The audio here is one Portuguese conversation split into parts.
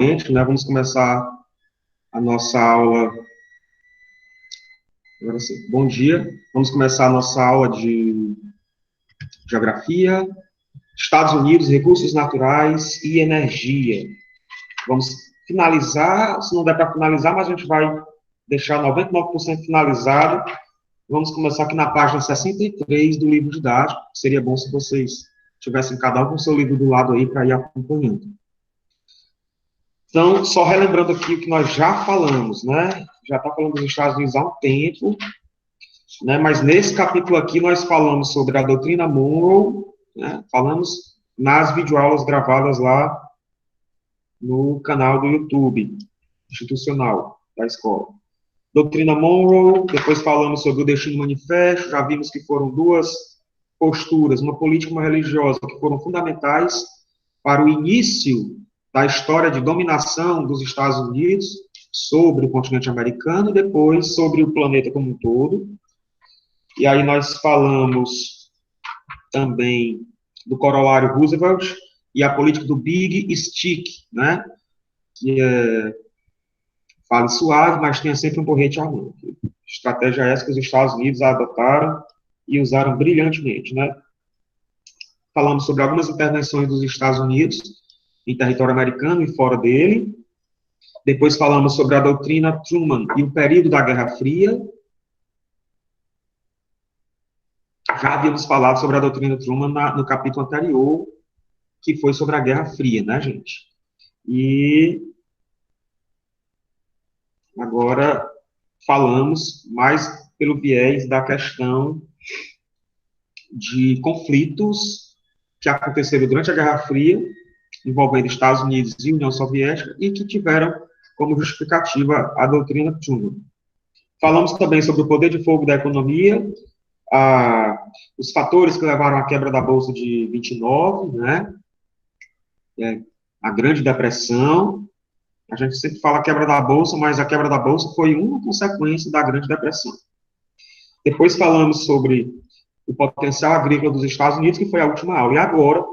né? Vamos começar a nossa aula. Agora sim. Bom dia. Vamos começar a nossa aula de geografia, Estados Unidos, recursos naturais e energia. Vamos finalizar, se não der para finalizar, mas a gente vai deixar 99% finalizado. Vamos começar aqui na página 63 do livro didático. Seria bom se vocês tivessem cada um com o seu livro do lado aí para ir acompanhando. Então, só relembrando aqui o que nós já falamos, né? Já está falando dos Estados Unidos há um tempo, né? Mas nesse capítulo aqui nós falamos sobre a doutrina Monroe, né? Falamos nas videoaulas gravadas lá no canal do YouTube institucional da escola. Doutrina Monroe, depois falamos sobre o Destino Manifesto, já vimos que foram duas posturas, uma política e uma religiosa, que foram fundamentais para o início da história de dominação dos Estados Unidos sobre o continente americano, depois sobre o planeta como um todo. E aí nós falamos também do corolário Roosevelt e a política do Big Stick, né? Que é fale suave, mas tenha sempre um porrete à mão. Estratégia essa que os Estados Unidos adotaram e usaram brilhantemente, né? Falamos sobre algumas intervenções dos Estados Unidos em território americano e fora dele. Depois falamos sobre a doutrina Truman e o período da Guerra Fria. Já havíamos falado sobre a doutrina Truman no capítulo anterior, que foi sobre a Guerra Fria, né, gente? E agora falamos mais pelo viés da questão de conflitos que aconteceram durante a Guerra Fria, envolvendo Estados Unidos e União Soviética, e que tiveram como justificativa a doutrina Truman. Falamos também sobre o poder de fogo da economia, os fatores que levaram à quebra da Bolsa de 29, né? A Grande Depressão. A gente sempre fala quebra da Bolsa, mas a quebra da Bolsa foi uma consequência da Grande Depressão. Depois falamos sobre o potencial agrícola dos Estados Unidos, que foi a última aula. E agora,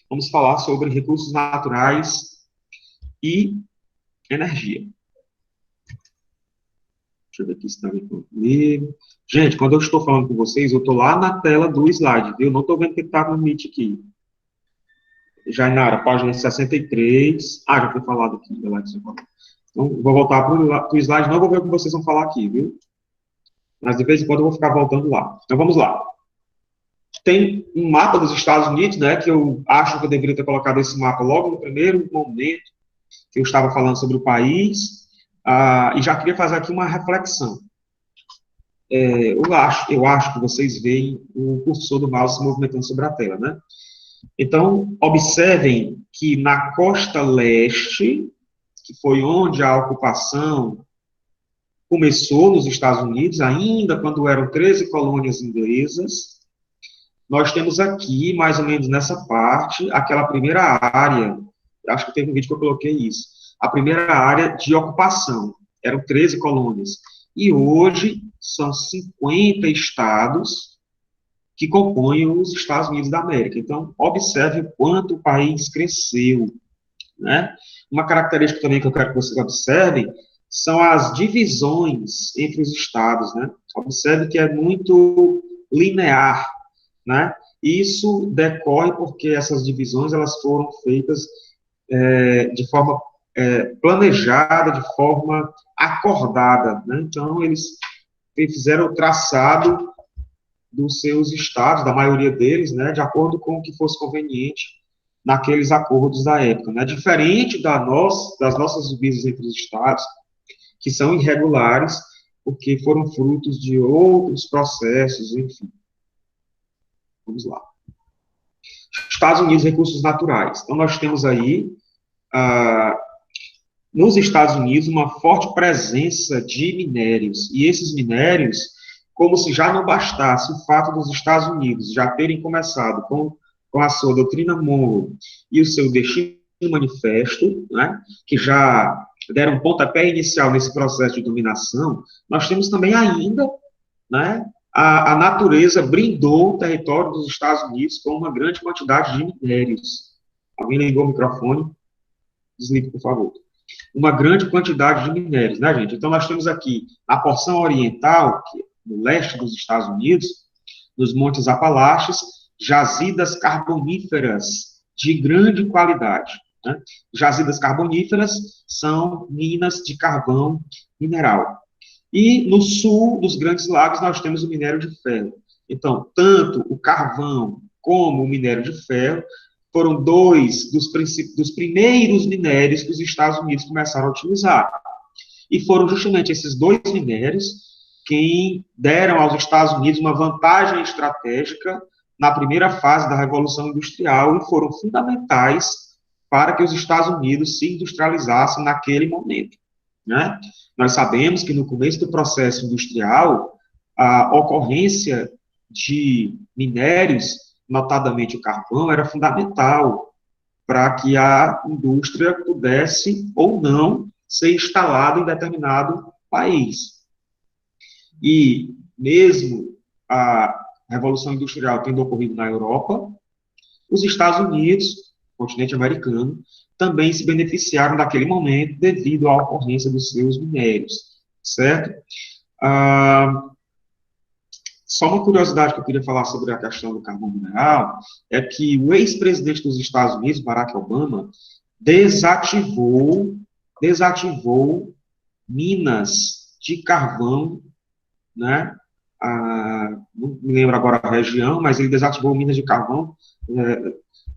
vamos falar sobre recursos naturais e energia. Deixa eu ver aqui se está comigo. Gente, quando eu estou falando com vocês, eu estou lá na tela do slide, viu? Não estou vendo o que está no Meet aqui. Jainara, página 63. Já foi falado aqui. Então, vou voltar para o slide, não vou ver o que vocês vão falar aqui, viu? Mas de vez em quando eu vou ficar voltando lá. Então, vamos lá. Tem um mapa dos Estados Unidos, né, que eu acho que eu deveria ter colocado esse mapa logo no primeiro momento que eu estava falando sobre o país, e já queria fazer aqui uma reflexão. Eu acho que vocês veem o cursor do mouse se movimentando sobre a tela, né? Então, observem que na costa leste, que foi onde a ocupação começou nos Estados Unidos, ainda quando eram 13 colônias inglesas, nós temos aqui, mais ou menos nessa parte, aquela primeira área, acho que teve um vídeo que eu coloquei isso, a primeira área de ocupação, eram 13 colônias, e hoje são 50 estados que compõem os Estados Unidos da América. Então, observe o quanto o país cresceu, né? Uma característica também que eu quero que vocês observem são as divisões entre os estados, né? Observe que é muito linear, né? Isso decorre porque essas divisões elas foram feitas de forma planejada, de forma acordada, né? Então eles fizeram o traçado dos seus estados, da maioria deles, né, de acordo com o que fosse conveniente naqueles acordos da época, né? Diferente das nossas divisas entre os estados, que são irregulares, porque foram frutos de outros processos, enfim. Vamos lá. Estados Unidos, recursos naturais. Então, nós temos aí, nos Estados Unidos, uma forte presença de minérios. E esses minérios, como se já não bastasse o fato dos Estados Unidos já terem começado com a sua doutrina Monroe e o seu Destino Manifesto, né, que já deram um pontapé inicial nesse processo de dominação, nós temos também ainda, né, a natureza brindou o território dos Estados Unidos com uma grande quantidade de minérios. Alguém ligou o microfone? Desligue, por favor. Uma grande quantidade de minérios, né, gente? Então, nós temos aqui, na porção oriental, que é no leste dos Estados Unidos, nos Montes Apalaches, jazidas carboníferas de grande qualidade. Né? Jazidas carboníferas são minas de carvão mineral. E no sul dos Grandes Lagos nós temos o minério de ferro. Então, tanto o carvão como o minério de ferro foram dois dos primeiros minérios que os Estados Unidos começaram a utilizar. E foram justamente esses dois minérios quem deram aos Estados Unidos uma vantagem estratégica na primeira fase da Revolução Industrial e foram fundamentais para que os Estados Unidos se industrializassem naquele momento. Né? Nós sabemos que no começo do processo industrial, a ocorrência de minérios, notadamente o carvão, era fundamental para que a indústria pudesse ou não ser instalada em determinado país. E mesmo a Revolução Industrial tendo ocorrido na Europa, os Estados Unidos, continente americano, também se beneficiaram daquele momento devido à ocorrência dos seus minérios, certo? Só uma curiosidade que eu queria falar sobre a questão do carvão mineral é que o ex-presidente dos Estados Unidos, Barack Obama, desativou minas de carvão, né? Não me lembro agora a região, mas ele desativou minas de carvão,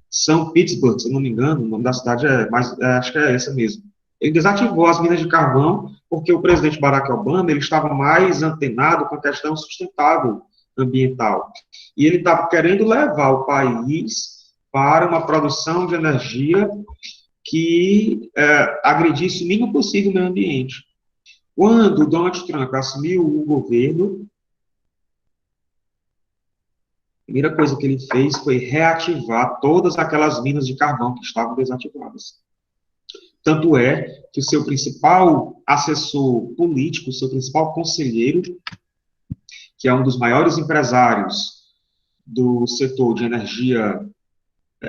São Pittsburgh, se eu não me engano, o nome da cidade acho que é essa mesmo. Ele desativou as minas de carvão porque o presidente Barack Obama ele estava mais antenado com a questão sustentável ambiental. E ele estava querendo levar o país para uma produção de energia que agredisse o mínimo possível o meio ambiente. Quando o Donald Trump assumiu o governo, a primeira coisa que ele fez foi reativar todas aquelas minas de carvão que estavam desativadas. Tanto é que o seu principal assessor político, o seu principal conselheiro, que é um dos maiores empresários do setor de energia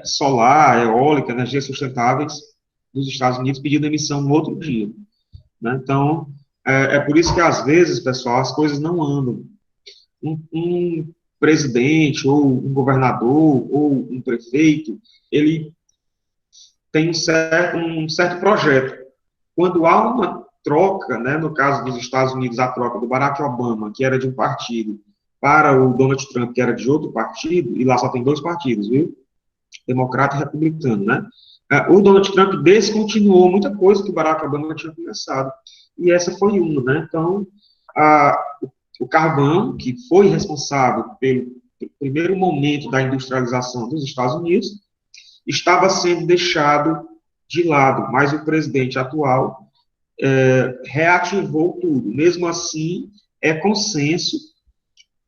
solar, eólica, energias sustentáveis dos Estados Unidos, pediu demissão no outro dia. Né? Então, é por isso que, às vezes, pessoal, as coisas não andam. Um presidente, ou um governador, ou um prefeito, ele tem um certo projeto. Quando há uma troca, né, no caso dos Estados Unidos, a troca do Barack Obama, que era de um partido, para o Donald Trump, que era de outro partido, e lá só tem dois partidos, viu? Democrata e republicano, né? O Donald Trump descontinuou muita coisa que o Barack Obama tinha começado. E essa foi uma, né? Então, o carvão, que foi responsável pelo primeiro momento da industrialização dos Estados Unidos, estava sendo deixado de lado, mas o presidente atual reativou tudo. Mesmo assim, é consenso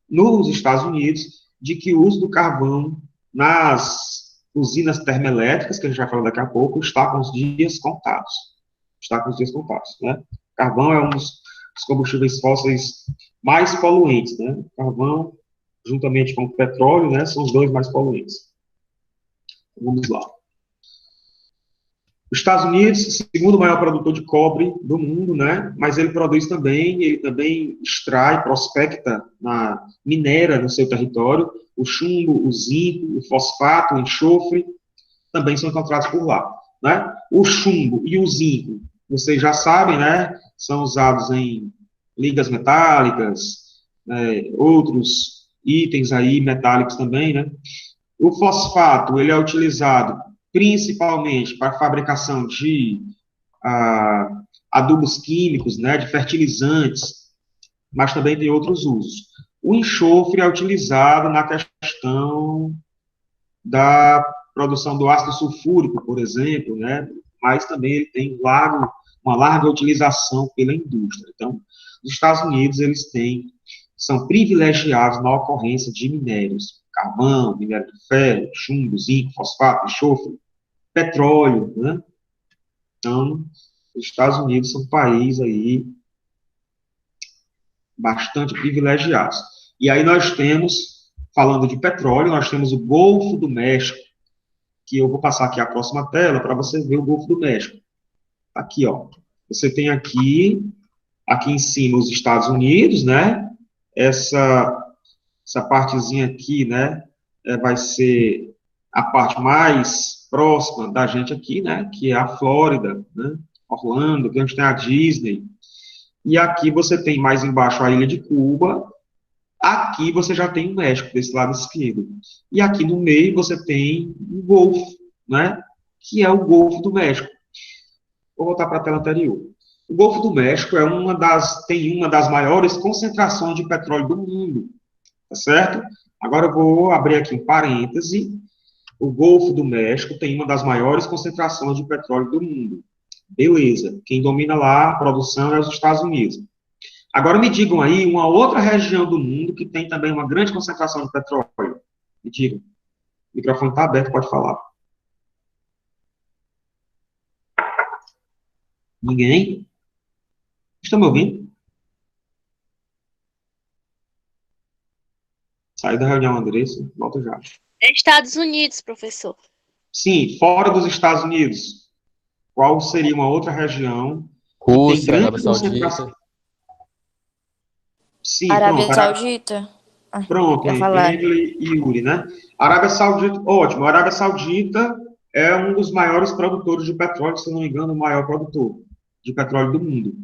nos Estados Unidos de que o uso do carvão nas usinas termoelétricas, que a gente vai falar daqui a pouco, está com os dias contados. Está com os dias contados, né? Carvão é um dos combustíveis fósseis mais poluentes, né? Carvão, juntamente com o petróleo, né, são os dois mais poluentes. Vamos lá. Os Estados Unidos, segundo maior produtor de cobre do mundo, né? Mas ele também extrai, prospecta, minera no seu território, o chumbo, o zinco, o fosfato, o enxofre, também são encontrados por lá, né? O chumbo e o zinco, vocês já sabem, né? São usados em ligas metálicas, outros itens aí metálicos também, né? O fosfato, ele é utilizado principalmente para a fabricação de adubos químicos, né, de fertilizantes, mas também tem outros usos. O enxofre é utilizado na questão da produção do ácido sulfúrico, por exemplo, né, mas também ele tem uma larga utilização pela indústria. Então, os Estados Unidos, são privilegiados na ocorrência de minérios, carvão, minério de ferro, chumbo, zinco, fosfato, enxofre, petróleo, né? Então, os Estados Unidos são um país aí bastante privilegiados. E aí nós temos, falando de petróleo, nós temos o Golfo do México, que eu vou passar aqui a próxima tela para você ver o Golfo do México. Aqui, ó. Você tem aqui em cima os Estados Unidos, né? Essa partezinha aqui, né? Vai ser a parte mais próxima da gente aqui, né? Que é a Flórida, né? Orlando, que é onde tem a Disney. E aqui você tem mais embaixo a ilha de Cuba. Aqui você já tem o México, desse lado esquerdo. E aqui no meio você tem o Golfo, né? Que é o Golfo do México. Vou voltar para a tela anterior. O Golfo do México tem uma das maiores concentrações de petróleo do mundo, tá certo? Agora eu vou abrir aqui um parêntese. O Golfo do México tem uma das maiores concentrações de petróleo do mundo. Beleza. Quem domina lá a produção é os Estados Unidos. Agora me digam aí uma outra região do mundo que tem também uma grande concentração de petróleo. Me digam. O microfone está aberto, pode falar. Ninguém? Estão me ouvindo? Sai da reunião, Andressa. Volta já. Estados Unidos, professor. Sim, fora dos Estados Unidos. Qual seria uma outra região que tem Rússia, Arábia grande concentração? Saudita. Sim, Arábia pronto. Saudita. Pronto, Ia falar. Emily e Yuri, né? Arábia Saudita, ótimo. A Arábia Saudita é um dos maiores produtores de petróleo, se não me engano, o maior produtor de petróleo do mundo.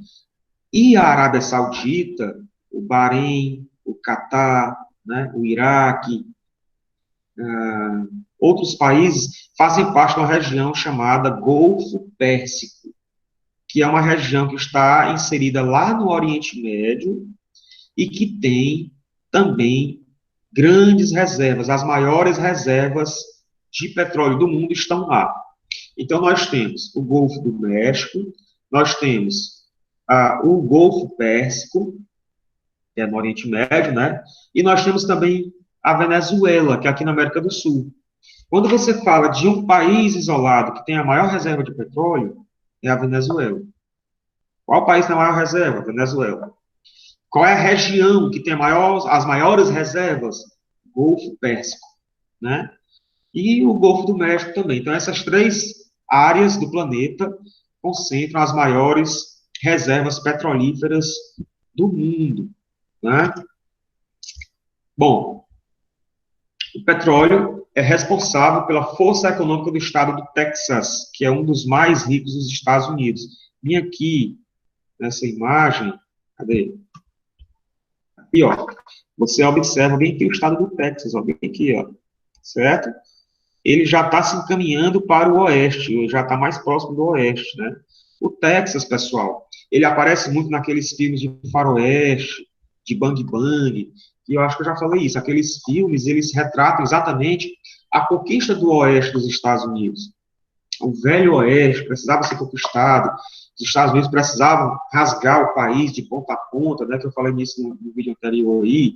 E a Arábia Saudita, o Bahrein, o Catar, né, o Iraque, outros países fazem parte de uma região chamada Golfo Pérsico, que é uma região que está inserida lá no Oriente Médio e que tem também grandes reservas, as maiores reservas de petróleo do mundo estão lá. Então, nós temos o Golfo do México, nós temos o Golfo Pérsico, que é no Oriente Médio, né? E nós temos também a Venezuela, que é aqui na América do Sul. Quando você fala de um país isolado que tem a maior reserva de petróleo, é a Venezuela. Qual país tem a maior reserva? Venezuela. Qual é a região que tem as maiores reservas? Golfo Pérsico, né? E o Golfo do México também. Então, essas três áreas do planeta concentram as maiores reservas petrolíferas do mundo, né? Bom, o petróleo é responsável pela força econômica do estado do Texas, que é um dos mais ricos dos Estados Unidos. Vim aqui, nessa imagem, cadê? Aqui, ó, você observa bem aqui o estado do Texas, ó, bem aqui, ó, certo? Ele já está se encaminhando para o oeste, ele já está mais próximo do oeste, né? O Texas, pessoal, ele aparece muito naqueles filmes de faroeste, de Bang Bang, e eu acho que eu já falei isso, aqueles filmes, eles retratam exatamente a conquista do oeste dos Estados Unidos. O velho oeste precisava ser conquistado, os Estados Unidos precisavam rasgar o país de ponta a ponta, né, que eu falei nisso no vídeo anterior aí,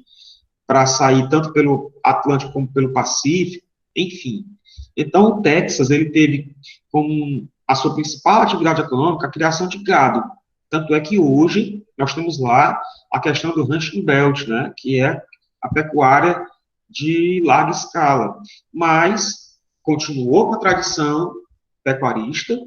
para sair tanto pelo Atlântico como pelo Pacífico, enfim. Então, o Texas, ele teve como a sua principal atividade econômica a criação de gado. Tanto é que hoje nós temos lá a questão do ranching belt, né, que é a pecuária de larga escala. Mas continuou com a tradição pecuarista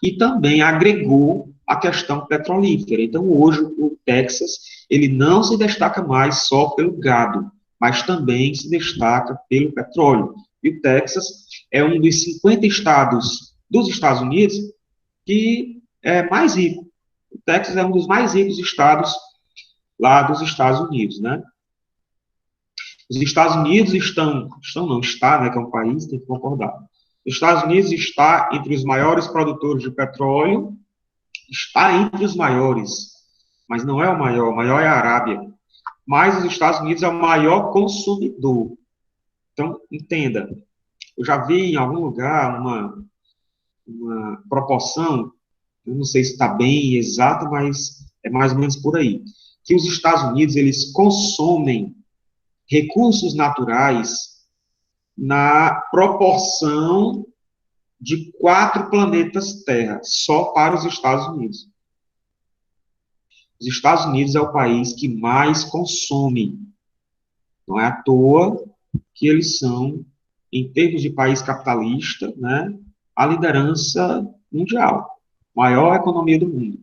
e também agregou a questão petrolífera. Então, hoje, o Texas, ele não se destaca mais só pelo gado, mas também se destaca pelo petróleo. E o Texas é um dos 50 estados dos Estados Unidos que é mais rico. O Texas é um dos mais ricos estados lá dos Estados Unidos, né? Os Estados Unidos está, né, que é um país, tem que concordar. Os Estados Unidos está entre os maiores produtores de petróleo, está entre os maiores, mas não é o maior é a Arábia. Mas os Estados Unidos é o maior consumidor. Então, entenda, eu já vi em algum lugar uma proporção, eu não sei se está bem exata, mas é mais ou menos por aí, que os Estados Unidos, eles consomem recursos naturais na proporção de 4 planetas Terra, só para os Estados Unidos. Os Estados Unidos é o país que mais consome. Não é à toa que eles são, em termos de país capitalista, né, a liderança mundial. maior economia do mundo.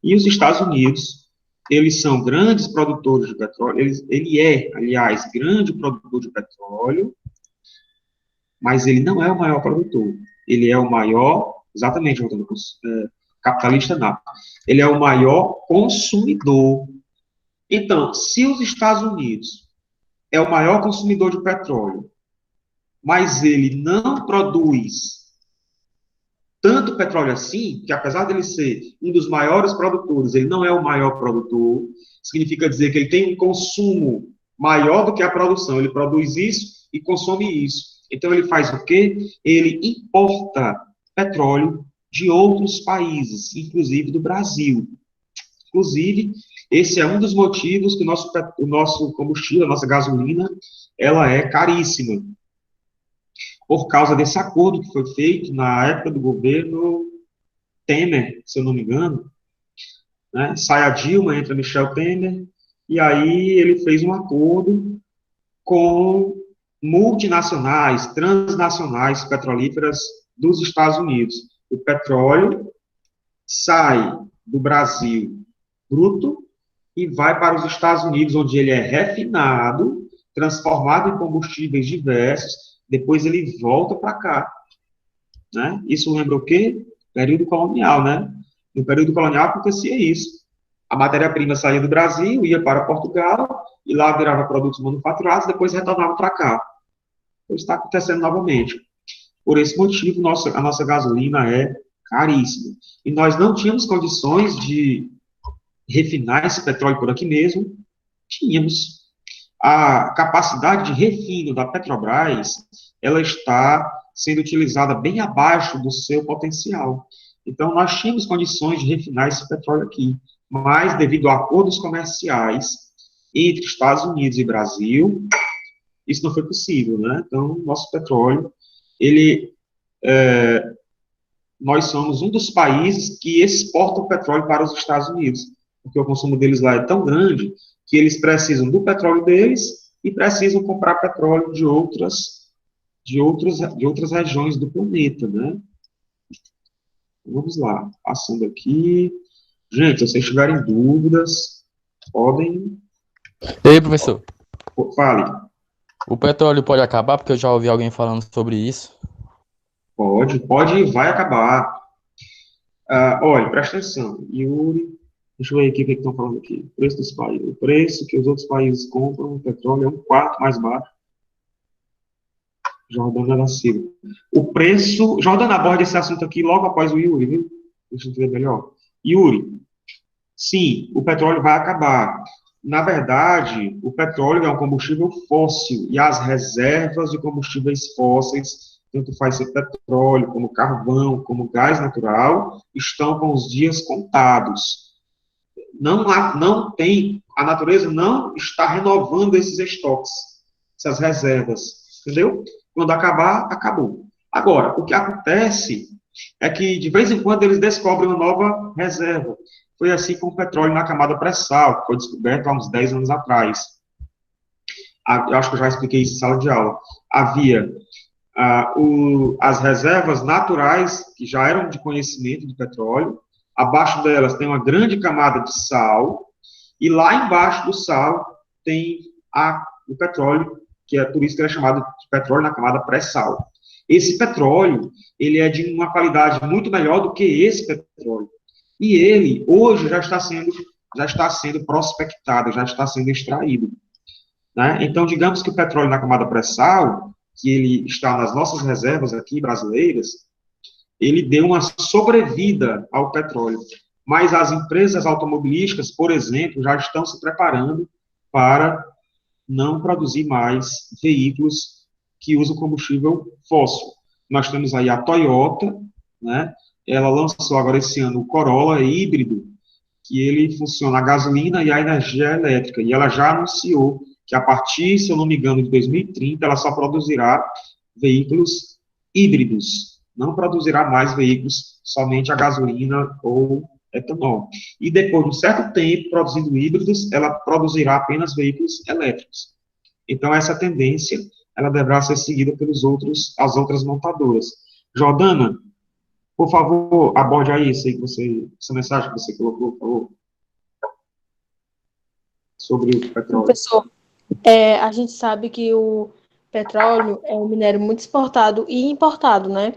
E os Estados Unidos, eles são grandes produtores de petróleo, ele é, aliás, grande produtor de petróleo, mas ele não é o maior produtor. Ele é o maior, exatamente, capitalista nato. Ele é o maior consumidor. Então, se os Estados Unidos é o maior consumidor de petróleo, mas ele não produz tanto petróleo assim, que apesar dele ser um dos maiores produtores, ele não é o maior produtor, significa dizer que ele tem um consumo maior do que a produção, ele produz isso e consome isso. Então ele faz o quê? Ele importa petróleo de outros países, inclusive do Brasil. Inclusive, esse é um dos motivos que o nosso combustível, a nossa gasolina, ela é caríssima, por causa desse acordo que foi feito na época do governo Temer, se eu não me engano, né? Sai a Dilma, entra Michel Temer, e aí ele fez um acordo com multinacionais, transnacionais petrolíferas dos Estados Unidos. O petróleo sai do Brasil bruto e vai para os Estados Unidos, onde ele é refinado, transformado em combustíveis diversos, depois ele volta para cá, né? Isso lembra o quê? Período colonial, né? No período colonial acontecia isso. A matéria-prima saía do Brasil, ia para Portugal, e lá virava produtos manufaturados, depois retornava para cá. Então, está acontecendo novamente. Por esse motivo, a nossa gasolina é caríssima. E nós não tínhamos condições de refinar esse petróleo por aqui mesmo. Tínhamos. A capacidade de refino da Petrobras, ela está sendo utilizada bem abaixo do seu potencial. Então, nós tínhamos condições de refinar esse petróleo aqui, mas devido a acordos comerciais entre Estados Unidos e Brasil, isso não foi possível, né? Então, nosso petróleo, nós somos um dos países que exportam petróleo para os Estados Unidos, porque o consumo deles lá é tão grande que eles precisam do petróleo deles e precisam comprar petróleo de outras regiões do planeta, né? Vamos lá, passando aqui. Gente, se vocês tiverem dúvidas, podem... Ei, professor, Fale. o petróleo pode acabar? Porque eu já ouvi alguém falando sobre isso. Pode e vai acabar. Olha, presta atenção. Yuri, deixa eu ver aqui o que estão falando aqui. O preço dos países. O preço que os outros países compram o petróleo é um quarto mais baixo. Jordana da Silva. O preço... Jordana aborda esse assunto aqui logo após o Yuri, viu? Deixa eu ver melhor. Yuri, sim, o petróleo vai acabar. Na verdade, o petróleo é um combustível fóssil e as reservas de combustíveis fósseis, tanto faz ser petróleo, como carvão, como gás natural, estão com os dias contados. A natureza não está renovando esses estoques, essas reservas, entendeu? Quando acabar, acabou. Agora, o que acontece é que, de vez em quando, eles descobrem uma nova reserva. Foi assim com o petróleo na camada pré-sal, que foi descoberto há uns 10 anos atrás. Eu acho que eu já expliquei isso em sala de aula. Havia as reservas naturais, que já eram de conhecimento do petróleo. Abaixo delas tem uma grande camada de sal, e lá embaixo do sal tem o petróleo, que é por isso que ele é chamado de petróleo na camada pré-sal. Esse petróleo, ele é de uma qualidade muito melhor do que esse petróleo. E ele, hoje, já está sendo prospectado, já está sendo extraído, né? Então, digamos que o petróleo na camada pré-sal, que ele está nas nossas reservas aqui, brasileiras, ele deu uma sobrevida ao petróleo. Mas as empresas automobilísticas, por exemplo, já estão se preparando para não produzir mais veículos que usam combustível fóssil. Nós temos aí a Toyota, né? Ela lançou agora esse ano o Corolla híbrido, que ele funciona a gasolina e a energia elétrica. E ela já anunciou que a partir, se eu não me engano, de 2030, ela só produzirá veículos híbridos. Não produzirá mais veículos somente a gasolina ou etanol. E depois de um certo tempo, produzindo híbridos, ela produzirá apenas veículos elétricos. Então, essa tendência, ela deverá ser seguida pelas outras montadoras. Jordana, Por favor, aborde aí isso aí que você, essa mensagem que você colocou, por favor, sobre o petróleo. Professor, a gente sabe que o petróleo é um minério muito exportado e importado, né?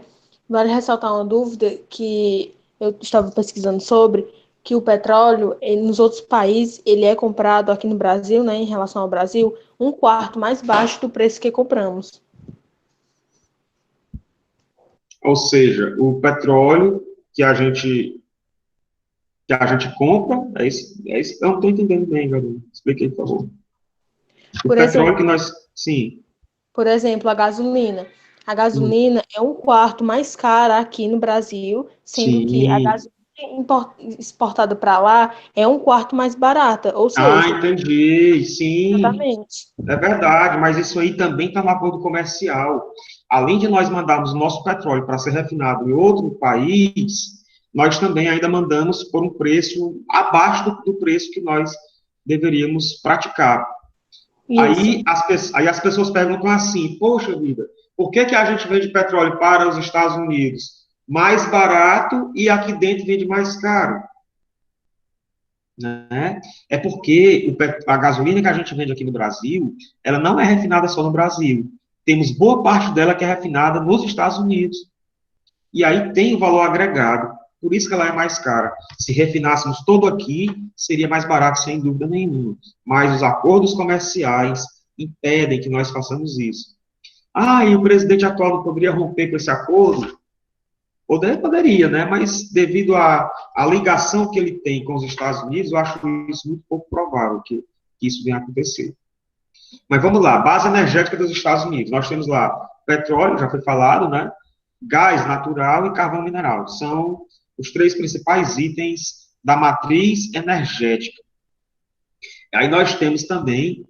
Vale ressaltar uma dúvida que eu estava pesquisando sobre, que o petróleo, nos outros países, ele é comprado aqui no Brasil, né, em relação ao Brasil, um quarto mais baixo do preço que compramos. Ou seja, o petróleo que a gente compra, é isso, eu não estou entendendo bem, garoto. Expliquei, por favor. O Por petróleo exemplo, que nós, sim, Por exemplo, a gasolina. A gasolina é um quarto mais cara aqui no Brasil, sendo que a sim. gasolina exportada para lá é um quarto mais barata. Ou Ah, seja, entendi, sim, exatamente. é verdade, mas isso aí também está no acordo comercial. Além de nós mandarmos o nosso petróleo para ser refinado em outro país, nós também ainda mandamos por um preço abaixo do preço que nós deveríamos praticar. Isso. Aí as pessoas perguntam assim, poxa vida, por que que a gente vende petróleo para os Estados Unidos mais barato e aqui dentro vende mais caro? Né? É porque a gasolina que a gente vende aqui no Brasil, ela não é refinada só no Brasil. Temos boa parte dela que é refinada nos Estados Unidos. E aí tem o valor agregado. Por isso que ela é mais cara. Se refinássemos todo aqui, seria mais barato, sem dúvida nenhuma. Mas os acordos comerciais impedem que nós façamos isso. Ah, e o presidente atual não poderia romper com esse acordo? Poderia, né? Mas devido à ligação que ele tem com os Estados Unidos, eu acho isso muito pouco provável que isso venha a acontecer. Mas vamos lá, base energética dos Estados Unidos. Nós temos lá petróleo, já foi falado, né? Gás natural e carvão mineral. São os três principais itens da matriz energética. Aí nós temos também,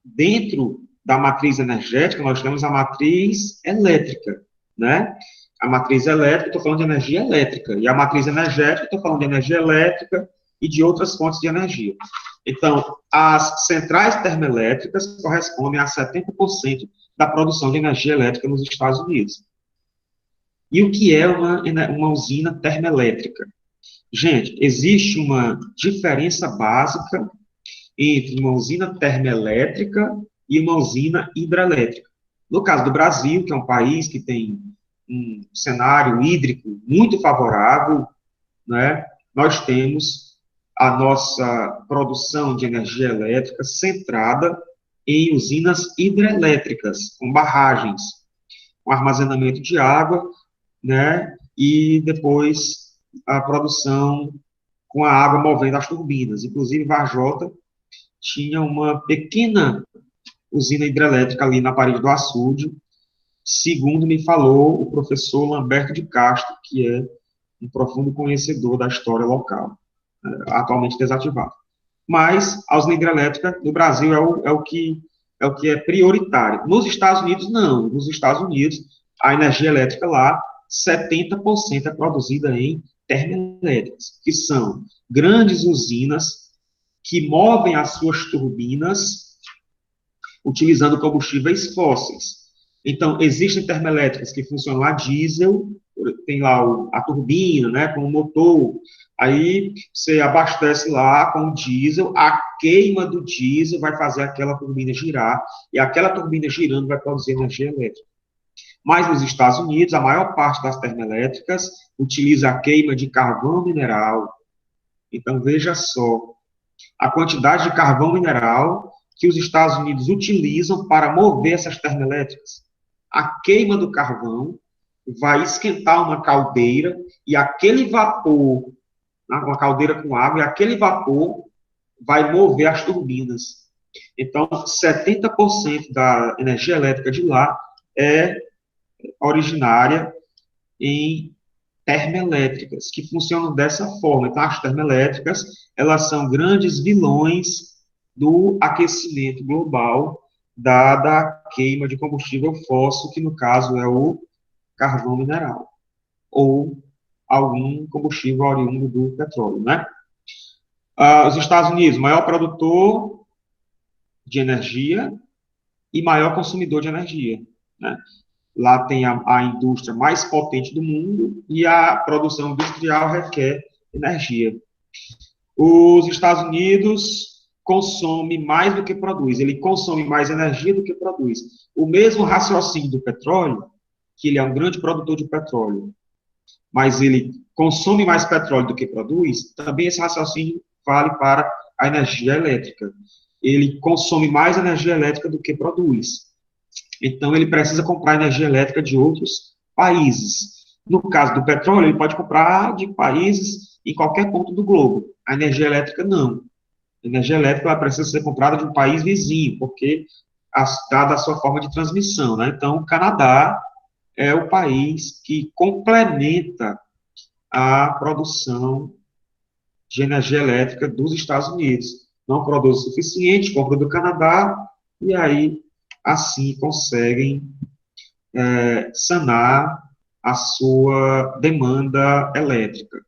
dentro da matriz energética, nós temos a matriz elétrica, né? A matriz elétrica, estou falando de energia elétrica, e a matriz energética, estou falando de energia elétrica e de outras fontes de energia. Então, as centrais termoelétricas correspondem a 70% da produção de energia elétrica nos Estados Unidos. E o que é uma usina termoelétrica? Gente, existe uma diferença básica entre uma usina termoelétrica e uma usina hidrelétrica. No caso do Brasil, que é um país que tem um cenário hídrico muito favorável, né, nós temos a nossa produção de energia elétrica centrada em usinas hidrelétricas, com barragens, com armazenamento de água, né, e depois a produção com a água movendo as turbinas. Inclusive, Varjota tinha uma pequena usina hidrelétrica ali na parede do açude, segundo me falou o professor Lamberto de Castro, que é um profundo conhecedor da história local, atualmente desativado. Mas a usina hidrelétrica no Brasil é o que é prioritário. Nos Estados Unidos, não. Nos Estados Unidos, a energia elétrica lá, 70% é produzida em termoelétricas, que são grandes usinas que movem as suas turbinas utilizando combustíveis fósseis. Então, existem termoelétricas que funcionam a diesel, tem lá a turbina, né, com o motor, aí você abastece lá com o diesel, a queima do diesel vai fazer aquela turbina girar, e aquela turbina girando vai produzir energia elétrica. Mas nos Estados Unidos, a maior parte das termoelétricas utiliza a queima de carvão mineral. Então, veja só, a quantidade de carvão mineral que os Estados Unidos utilizam para mover essas termoelétricas. A queima do carvão vai esquentar uma caldeira e aquele vapor, uma caldeira com água, e aquele vapor vai mover as turbinas. Então, 70% da energia elétrica de lá é originária em termoelétricas, que funcionam dessa forma. Então, as termoelétricas, elas são grandes vilões do aquecimento global, dada a queima de combustível fóssil, que no caso é o carvão mineral, ou algum combustível oriundo do petróleo, né? Os Estados Unidos, maior produtor de energia e maior consumidor de energia, né? Lá tem a indústria mais potente do mundo e a produção industrial requer energia. Os Estados Unidos consome mais do que produz, ele consome mais energia do que produz. O mesmo raciocínio do petróleo, que ele é um grande produtor de petróleo, mas ele consome mais petróleo do que produz, também esse raciocínio vale para a energia elétrica. Ele consome mais energia elétrica do que produz. Então, ele precisa comprar energia elétrica de outros países. No caso do petróleo, ele pode comprar de países em qualquer ponto do globo. A energia elétrica, não. A energia elétrica ela precisa ser comprada de um país vizinho, porque, dada a sua forma de transmissão, né? Então, o Canadá é o país que complementa a produção de energia elétrica dos Estados Unidos. Não produz o suficiente, compra do Canadá, e aí, assim, conseguem sanar a sua demanda elétrica.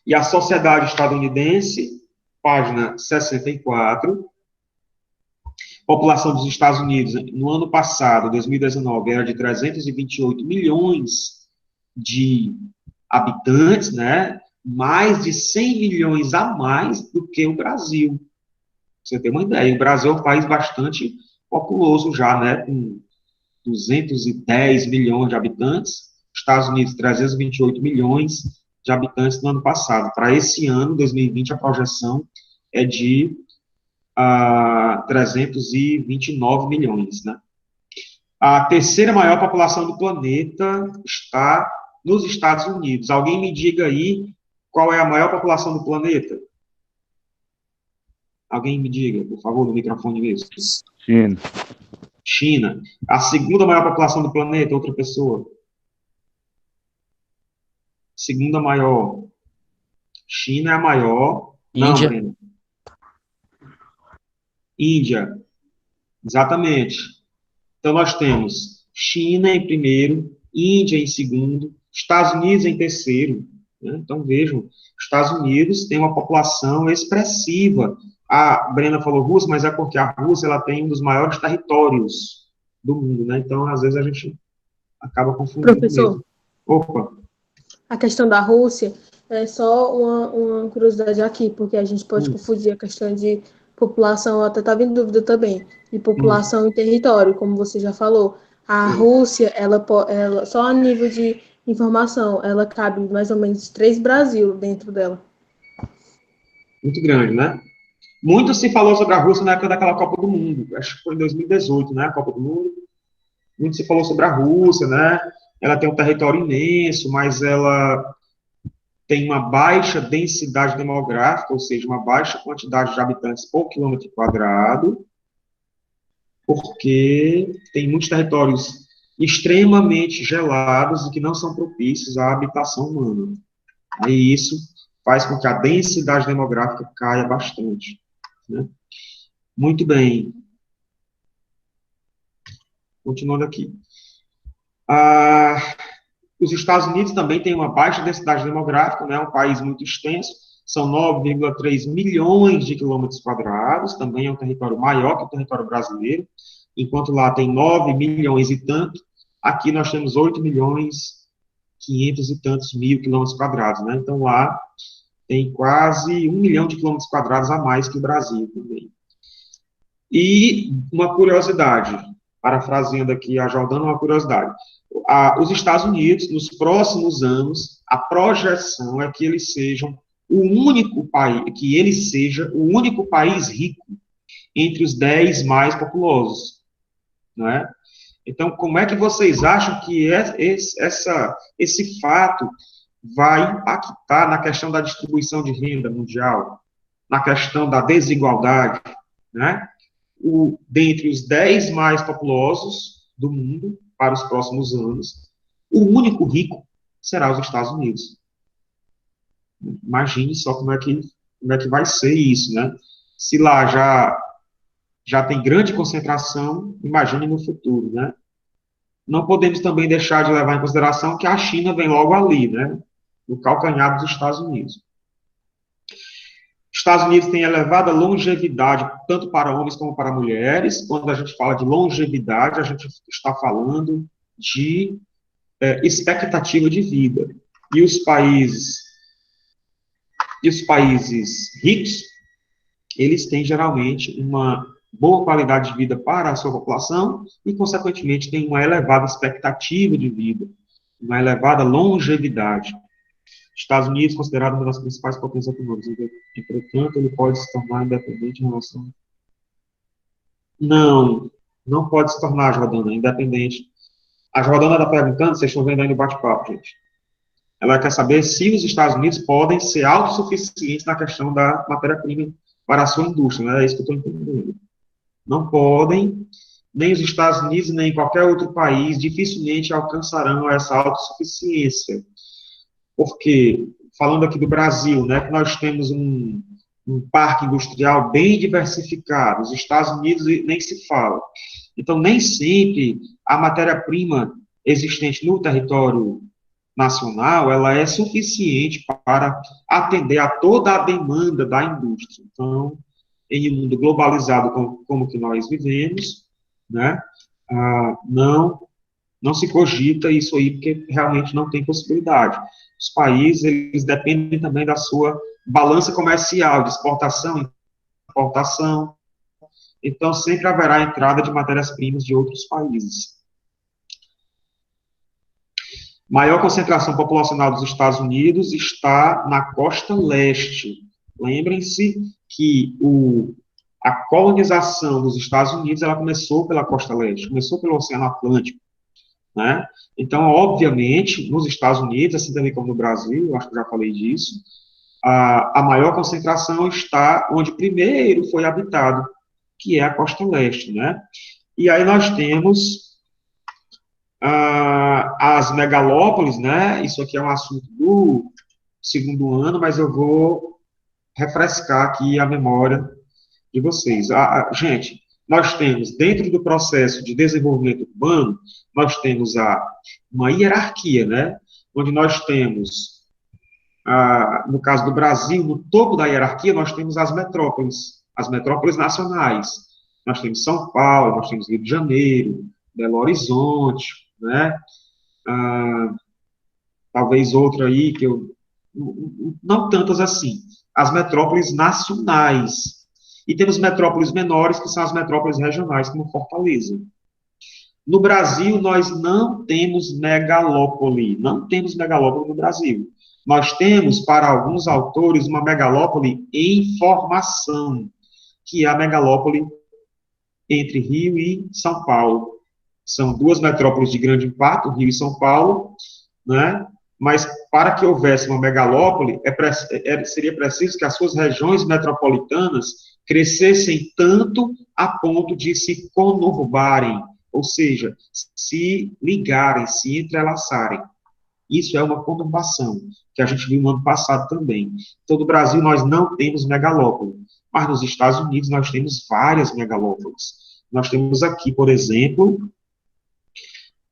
E a sociedade estadunidense, página 64, população dos Estados Unidos, no ano passado, 2019, era de 328 milhões de habitantes, né? Mais de 100 milhões a mais do que o Brasil. Pra você ter uma ideia, o Brasil é um país bastante populoso já, né? Com 210 milhões de habitantes, Estados Unidos 328 milhões de habitantes no ano passado. Para esse ano, 2020, a projeção é de 329 milhões, né? A terceira maior população do planeta está nos Estados Unidos. Alguém me diga aí qual é a maior população do planeta? Alguém me diga, por favor, no microfone mesmo. China. China. A segunda maior população do planeta, outra pessoa. Segunda maior. China é a maior. Índia. Não, Breno. Índia. Exatamente. Então, nós temos China em primeiro, Índia em segundo, Estados Unidos em terceiro. Né? Então, vejam, Estados Unidos tem uma população expressiva. A Brena falou Rússia, mas é porque a Rússia ela tem um dos maiores territórios do mundo, né? Então, às vezes, a gente acaba confundindo Professor, mesmo. Opa, a questão da Rússia é só uma curiosidade aqui, porque a gente pode confundir a questão de população, eu até estava em dúvida também, de população e território, como você já falou. A Rússia, ela só a nível de informação, ela cabe mais ou menos 3 Brasil dentro dela. muito grande, né? Muito se falou sobre a Rússia na época daquela Copa do Mundo. Acho que foi em 2018, né? A Copa do Mundo. Muito se falou sobre a Rússia, né? Ela tem um território imenso, mas ela tem uma baixa densidade demográfica, ou seja, uma baixa quantidade de habitantes por quilômetro quadrado, porque tem muitos territórios extremamente gelados e que não são propícios à habitação humana. E isso faz com que a densidade demográfica caia bastante. Né? Muito bem. Continuando aqui. Os Estados Unidos também têm uma baixa densidade demográfica, né? Um país muito extenso, são 9,3 milhões de quilômetros quadrados, também é um território maior que o território brasileiro, enquanto lá tem 9 milhões e tanto, aqui nós temos 8 milhões 500 e tantos mil quilômetros quadrados, né? Então lá tem quase 1 milhão de quilômetros quadrados a mais que o Brasil também. E uma curiosidade, parafraseando aqui a Jordana, uma curiosidade. Os Estados Unidos, nos próximos anos, a projeção é que eles sejam o único país, que ele seja o único país rico entre os 10 mais populosos, não é? Então, como é que vocês acham que esse fato vai impactar na questão da distribuição de renda mundial, na questão da desigualdade, né? Dentre os 10 mais populosos do mundo, para os próximos anos, o único rico será os Estados Unidos. Imagine só como é que vai ser isso, né? Se lá já tem grande concentração, imagine no futuro, né? Não podemos também deixar de levar em consideração que a China vem logo ali, né? No calcanhar dos Estados Unidos. Estados Unidos tem elevada longevidade, tanto para homens como para mulheres. Quando a gente fala de longevidade, a gente está falando de expectativa de vida. E os países ricos, eles têm geralmente uma boa qualidade de vida para a sua população e, consequentemente, têm uma elevada expectativa de vida, uma elevada longevidade. Estados Unidos, considerado uma das principais potências econômicas, entretanto, ele pode se tornar independente em relação... Não pode se tornar, Jordana, independente. A Jordana está perguntando, vocês estão vendo aí no bate-papo, gente. Ela quer saber se os Estados Unidos podem ser autossuficientes na questão da matéria-prima para a sua indústria, né? É isso que eu estou entendendo. Não podem, nem os Estados Unidos, nem qualquer outro país dificilmente alcançarão essa autossuficiência. Porque, falando aqui do Brasil, né, que nós temos um parque industrial bem diversificado, os Estados Unidos nem se fala. Então, nem sempre a matéria-prima existente no território nacional, ela é suficiente para atender a toda a demanda da indústria. Então, em um mundo globalizado como que nós vivemos, né, não se cogita isso aí, porque realmente não tem possibilidade. Os países, eles dependem também da sua balança comercial, de exportação e importação. Então, sempre haverá entrada de matérias-primas de outros países. Maior concentração populacional dos Estados Unidos está na costa leste. Lembrem-se que a colonização dos Estados Unidos, ela começou pela costa leste, começou pelo Oceano Atlântico, né? Então, obviamente, nos Estados Unidos, assim também como no Brasil, eu acho que eu já falei disso, a maior concentração está onde primeiro foi habitado, que é a costa leste, né? E aí nós temos as megalópolis, né? Isso aqui é um assunto do segundo ano, mas eu vou refrescar aqui a memória de vocês. Gente, nós temos, dentro do processo de desenvolvimento urbano, nós temos uma hierarquia, né? Onde nós temos, no caso do Brasil, no topo da hierarquia, nós temos as metrópoles nacionais. Nós temos São Paulo, nós temos Rio de Janeiro, Belo Horizonte, né? Talvez outra aí, que eu... Não tantas assim. As metrópoles nacionais. E temos metrópoles menores, que são as metrópoles regionais, como Fortaleza. No Brasil, nós não temos megalópole. Não temos megalópole no Brasil. Nós temos, para alguns autores, uma megalópole em formação, que é a megalópole entre Rio e São Paulo. São duas metrópoles de grande impacto, Rio e São Paulo, né? Mas para que houvesse uma megalópole, seria preciso que as suas regiões metropolitanas crescessem tanto a ponto de se conurbarem, ou seja, se ligarem, se entrelaçarem. Isso é uma conurbação, que a gente viu no ano passado também. Então, no Brasil, nós não temos megalópole, mas nos Estados Unidos nós temos várias megalópolis. Nós temos aqui, por exemplo,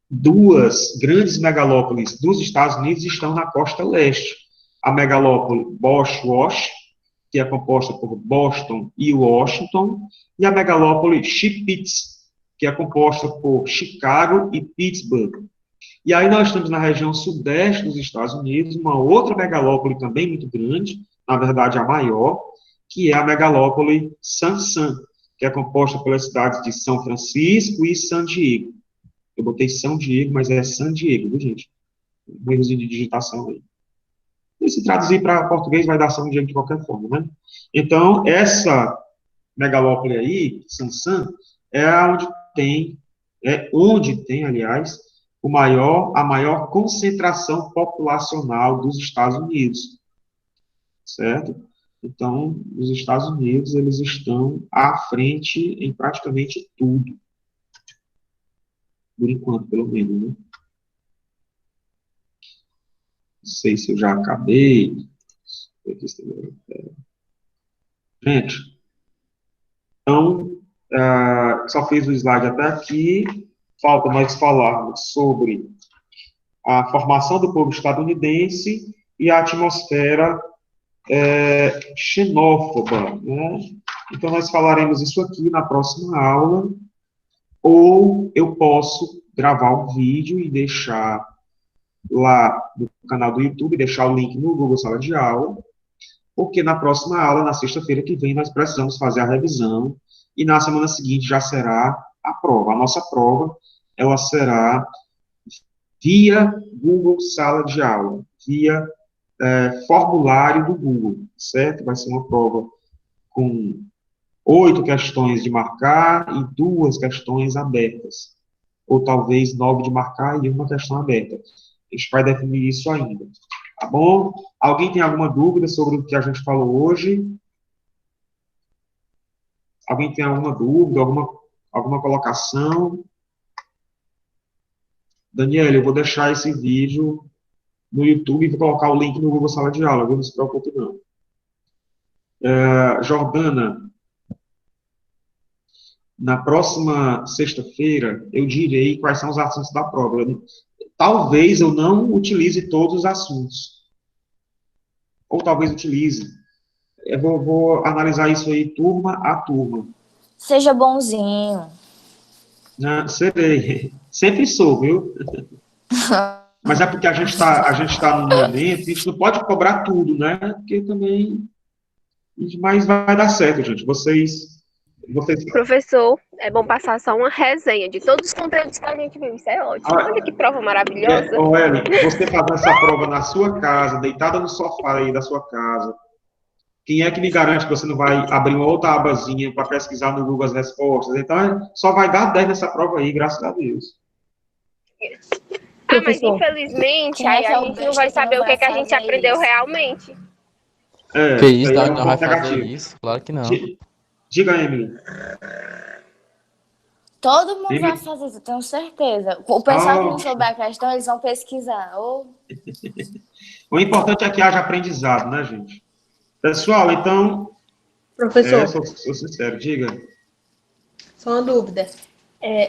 duas grandes megalópolis dos Estados Unidos estão na costa leste. A megalópole Bosch-Wash, que é composta por Boston e Washington, e a megalópole Sheepits, que é composta por Chicago e Pittsburgh. E aí nós temos na região sudeste dos Estados Unidos uma outra megalópole também muito grande, na verdade a maior, que é a megalópole San San, que é composta pelas cidades de São Francisco e San Diego. Eu botei São Diego, mas é San Diego, viu, gente? Um errozinho de digitação aí. E se traduzir para português, vai dar São Diego de qualquer forma, né? Então, essa megalópole aí, San San, é onde tem, aliás, a maior concentração populacional dos Estados Unidos, certo? Então, os Estados Unidos, eles estão à frente em praticamente tudo, por enquanto, pelo menos, né? Não sei se eu já acabei. Gente, então, só fiz o slide até aqui. Falta nós falarmos sobre a formação do povo estadunidense e a atmosfera xenófoba, né? Então, nós falaremos isso aqui na próxima aula, ou eu posso gravar um vídeo e deixar lá no canal do YouTube, deixar o link no Google Sala de Aula, porque na próxima aula, na sexta-feira que vem, nós precisamos fazer a revisão, e na semana seguinte já será a prova. A nossa prova, ela será via Google Sala de Aula, via formulário do Google, certo? Vai ser uma prova com 8 questões de marcar e 2 questões abertas, ou talvez 9 de marcar e 1 questão aberta. A gente vai definir isso ainda, tá bom? Alguém tem alguma dúvida sobre o que a gente falou hoje? Alguém tem alguma dúvida, alguma colocação? Daniela, eu vou deixar esse vídeo no YouTube e vou colocar o link no Google Sala de Aula, viu? Não se preocupe, não. Jordana, na próxima sexta-feira, eu direi quais são os assuntos da prova. Talvez eu não utilize todos os assuntos. Ou talvez utilize. Eu vou analisar isso aí turma a turma. Seja bonzinho. Serei. Sempre sou, viu? Mas é porque a gente tá num momento, a gente não pode cobrar tudo, né? Porque também... Mas vai dar certo, gente. Vocês... Professor, é bom passar só uma resenha de todos os conteúdos que a gente viu. Isso é ótimo. Olha que prova maravilhosa. Ellen, você fazendo essa prova na sua casa, deitada no sofá aí da sua casa, quem é que me garante que você não vai abrir uma outra abazinha para pesquisar no Google as respostas? Então, só vai dar 10 nessa prova aí, graças a Deus. Mas infelizmente, aí a gente não vai saber o que a gente aprendeu realmente. Que isso, aí não vai fazer isso? Claro que não. Diga, Emily. Todo mundo vai fazer isso, eu tenho certeza. O pessoal que não souber a questão, eles vão pesquisar. O importante é que haja aprendizado, né, gente? Pessoal, então... Professor. Sou sincero, diga. Só uma dúvida.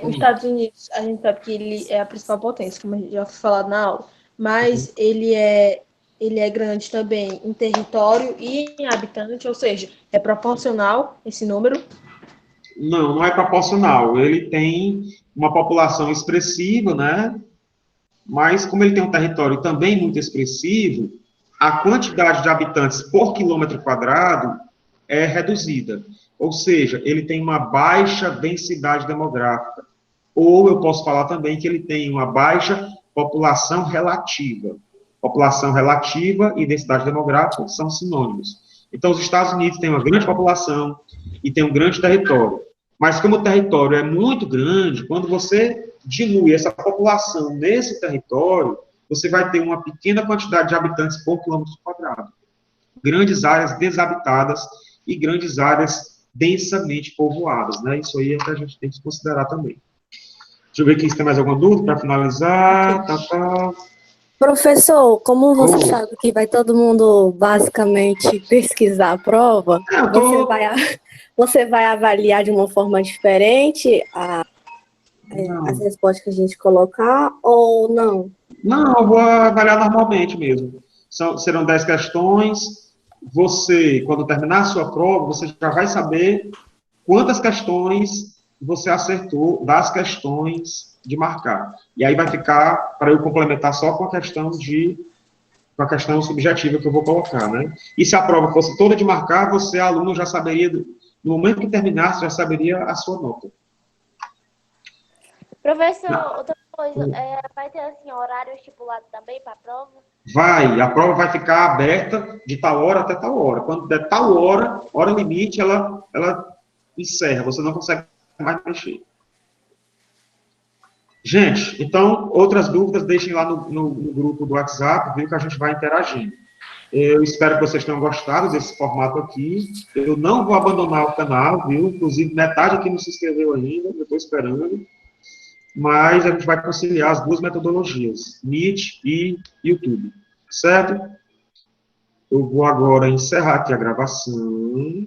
Os Estados Unidos, a gente sabe que ele é a principal potência, como a gente já foi falado na aula, mas ele é grande também em território e em habitante, ou seja, é proporcional esse número? Não é proporcional. Ele tem uma população expressiva, né? Mas como ele tem um território também muito expressivo, a quantidade de habitantes por quilômetro quadrado é reduzida. Ou seja, ele tem uma baixa densidade demográfica. Ou eu posso falar também que ele tem uma baixa população relativa. População relativa e densidade demográfica são sinônimos. Então, os Estados Unidos têm uma grande população e tem um grande território. Mas como o território é muito grande, quando você dilui essa população nesse território, você vai ter uma pequena quantidade de habitantes por quilômetro quadrado. Grandes áreas desabitadas e grandes áreas densamente povoadas, né? Isso aí é que a gente tem que considerar também. Deixa eu ver aqui se tem mais alguma dúvida para finalizar. Professor, como você sabe que vai todo mundo basicamente pesquisar a prova, você vai avaliar de uma forma diferente as respostas que a gente colocar ou não? Não, eu vou avaliar normalmente mesmo. Serão 10 questões. Você, quando terminar a sua prova, você já vai saber quantas questões você acertou das questões de marcar. E aí vai ficar, para eu complementar só com a questão subjetiva que eu vou colocar, né? E se a prova fosse toda de marcar, você, aluno, já saberia, no momento que terminasse, já saberia a sua nota. Professor, outra coisa, vai ter assim, horário estipulado também para a prova? A prova vai ficar aberta de tal hora até tal hora. Quando der tal hora limite, ela encerra, você não consegue mais mexer. Gente, então, outras dúvidas, deixem lá no grupo do WhatsApp, viu, que a gente vai interagindo. Eu espero que vocês tenham gostado desse formato aqui. Eu não vou abandonar o canal, viu? Inclusive, metade aqui não se inscreveu ainda, eu estou esperando. Mas a gente vai conciliar as duas metodologias, Meet e YouTube, certo? Eu vou agora encerrar aqui a gravação.